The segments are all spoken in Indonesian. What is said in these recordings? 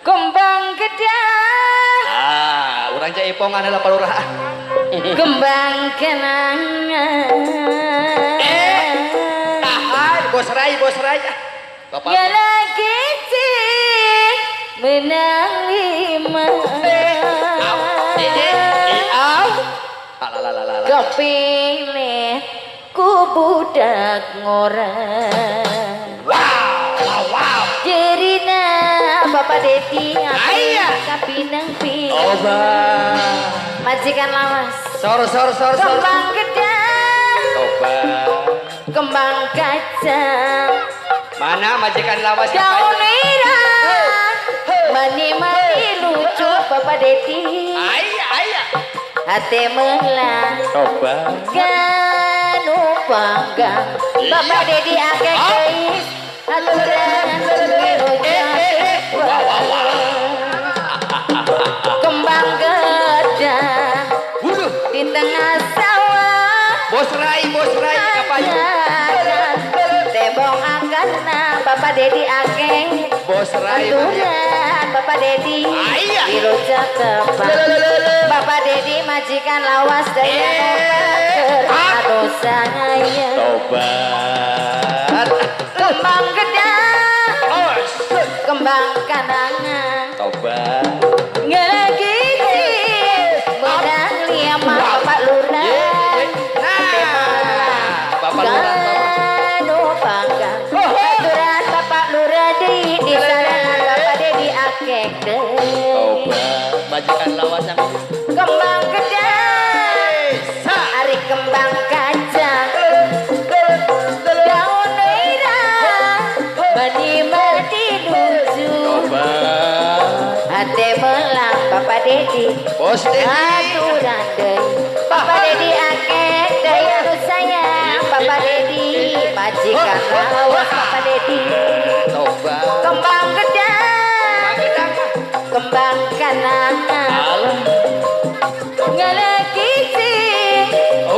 Kembang gedang. Orang Jaipongan adalah palurahan. Kembang kenangan. Bos Rai. Bapak. Ya lagi cik menang lima. Kepilih ku budak ngorang. Wow. Jerina Bapak Dedi kapinang pi. Majikan lawas. Sor. Kembang gedang. Kembang kacang. Mana majikan lawas Daun merah. Mani lucu Bapak Dedi. Hati melang. Kanu panggang. Bapak Dedi akeh keis. Aturan kembang gedang di tengah sawah. Bos Rai Tebong angkana Bapak Dedi akeh. Bos Rai Aturan Bapak Dedi dirujak kepang. Bapak Dedi majikan lawas daya aduh sayang. Tobat. Kembang gedang. Kembang kanangan. Tobat. Ngelagi menang lima Bapak Lurah. Bapak Lurah. Kanu panggang. Aturan Bapak Lurah di sarangan Bapak Dedi akek deh. Tobat. Majikan lawas yang Kembang gedang. Ari kembang kacang. Daun merah. Mani lucu. Hati melang Bapak Dedi. Bos Dedi. Aturan deh. Bapak Dedi akeh daya nu sayang. Bapak Dedi majikan lawas Bapak Dedi. Tobat. Kembang gedang. Kembang kanangan. Ngelaki sih.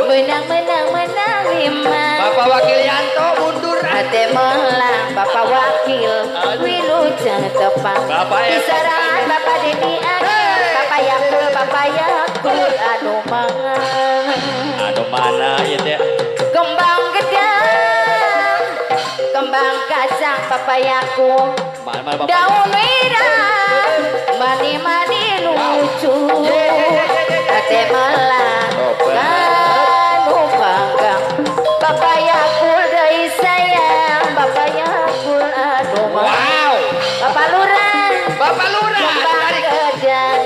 Menang lima. Bapak Wakil Yanto mundur. Hati melang Bapak Wakil Wilujeng tepang. Bapak ya. Disarangan Bapak Dedi akeh. Bapak Yakul anu mangan. Aduh mana ya teh? Kembang gedang. Kembang kacang Bapak Yakul. Daun merah. Mani lucu. Hati melang kanu panggang. Bapak Yakul dari sayang. Bapak Yakul anu mangan. Bapak Lurah. Kembang gedang.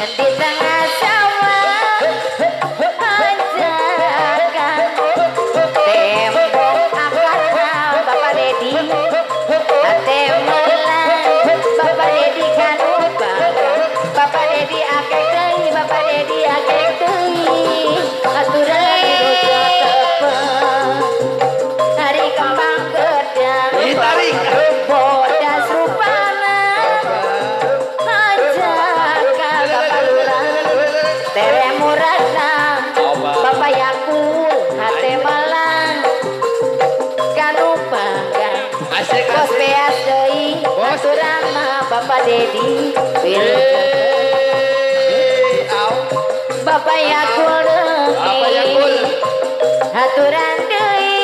Di tengah sawah ajakan tembok angkatan Bapak Dedi. Hati melang Bapak Dedi kanu panggang. Bapak Dedi akeh deui. Bapak Dedi akeh deui. Aturan dirujak tepang. Hari kembang gedang. Ditarik. Bodas rupana. Ajakan Bapak Lurah. Tere murana. Bapak Yakul. Hati melang kanu panggang. Bos beas deui. Aturan mah Bapak Dedi. Bapak Yakul deui. Aturan deui.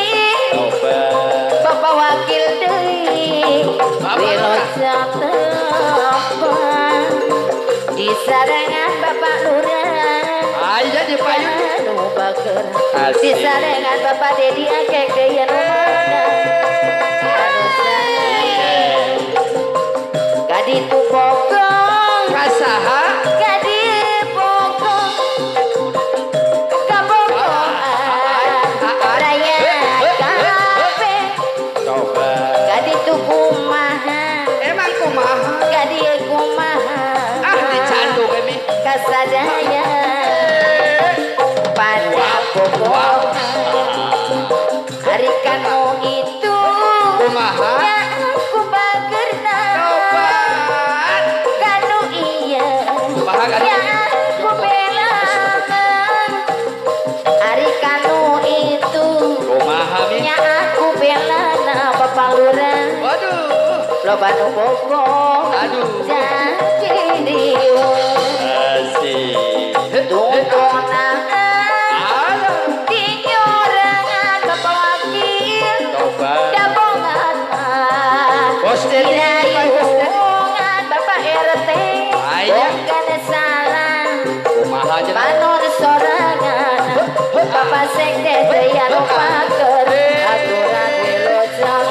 Bapak Wakil deui. Wilujeng tepang. Disarangan Bapak Lurah. Jadi payung. Anu bager. Disarangan Bapak Dedi akeh daya nu mangan. Anu sayang. Kaditu pokong. Kasaha? Kadi pokong. Kabongan. Raya kafe. Kaditu kumaha. Emang kumaha? Kadi kumaha. Dicandu kami. Kasadaya. Pada pokok. Hari kanu itu loba nu bogong Aduh. jadi riung Asik. tungtongan Ada. dinyorangan bapak wakil Coba. dabongan Bos Dedi. dirayungan bapak RT Ayah. bukan salah Kumaha aja. panon sorangan bapak sekdes daya nupaker aturan wilujeng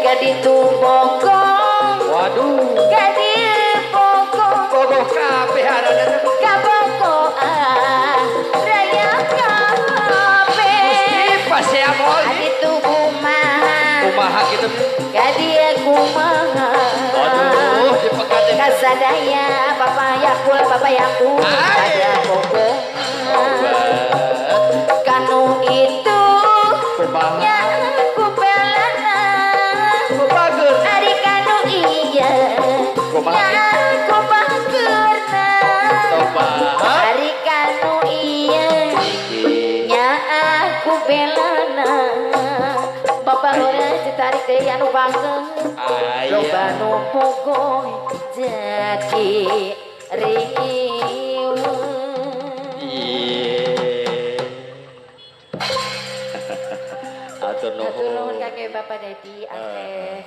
kaditu bogong Waduh. kadir bogong Bogoh kabeh harana. kabogoan raya kabeh Pas ya boy. kaditu kumaha Kumaha gitu. kadia kumaha Aduh, dipekatin. kasadaya bapak yakul Ay. ada bogong Obat. kanu itu Kumaha. nya kupelana Kubager. ari kanu iya Kumaha? nya kubageurna Coba. ari kanu iya nya aku belana bapak ora ditarik deui anu bangkeun loba Ayah. nu pogong jadi riung Iya. Atur Atur nuhun nuhun. kakek bapak Dedi akeh